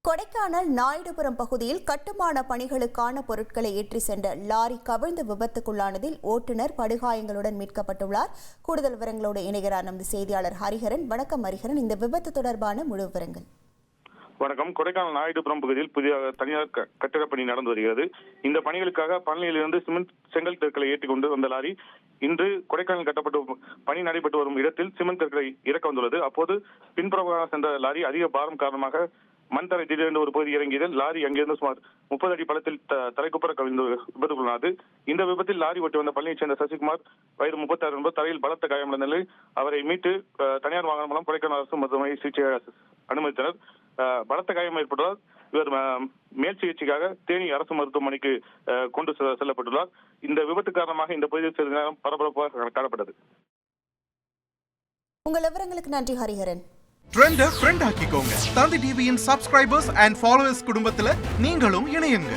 கொடைக்கானல் நாயுடுபுரம் பகுதியில் கட்டுமான பணிகளுக்கான பொருட்களை ஏற்றி சென்ற லாரி கவிழ்ந்து விபத்துக்குள்ளானதில் ஓட்டுநர் படுகாயங்களுடன் மீட்கப்பட்டுள்ளார். கூடுதல் விவரங்களோடு இணைகிறார் நமது செய்தியாளர் ஹரிஹரன். வணக்கம் ஹரிஹரன், இந்த விபத்து தொடர்பான முழு விவரங்கள். வணக்கம். கொடைக்கானல் நாயுடுபுரம் பகுதியில் புதிய தனியார் கட்டிட பணி நடந்து வருகிறது. இந்த பணிகளுக்காக பழனியிலிருந்து சிமெண்ட் செங்கல் கற்களை ஏற்றிக் கொண்டு வந்த லாரி இன்று கொடைக்கானல் கட்டப்பட்டு பணி நடைபெற்று வரும் இடத்தில் சிமெண்ட் கற்களை இறக்க வந்துள்ளது. அப்போது பின்புறமாக சென்ற லாரி அதிக பாரம் காரணமாக மண் தரை திடீரென்று ஒரு பகுதி இறங்கியதில் லாரி அங்கிருந்து சுமார் 30 அடி பள்ளத்தில் தலைக்குப்புற கவிழ்ந்து விபத்துக்குள்ளானது. இந்த விபத்தில் லாரி ஓட்டி வந்த பழனியைச் சேர்ந்த சசிகுமார், வயது 36 என்பவர் தரையில் பலத்த காயமடைந்த நிலையில் அவரை மீட்டு தனியார் வாகனம் மூலம் கொடைக்கானல் அரசு மருத்துவமனை சிகிச்சை அனுமதித்தனர். பலத்த காயம் ஏற்பட்டதால் இவர் மேல் சிகிச்சைக்காக தேனி அரசு மருத்துவமனைக்கு கொண்டு செல்லப்பட்டுள்ளார். இந்த விபத்து காரணமாக இந்த பகுதியில் சிறிது நேரம் பரபரப்பாக காணப்பட்டது. உங்கள் விவரங்களுக்கு நன்றி ஹரிஹரன். ட்ரெண்ட ஃப்ரெண்ட் ஆக்கிக்கோங்க. தந்தி டிவியின் சப்ஸ்கிரைபர்ஸ் அண்ட் ஃபாலோவர்ஸ் குடும்பத்துல நீங்களும் இணையுங்க.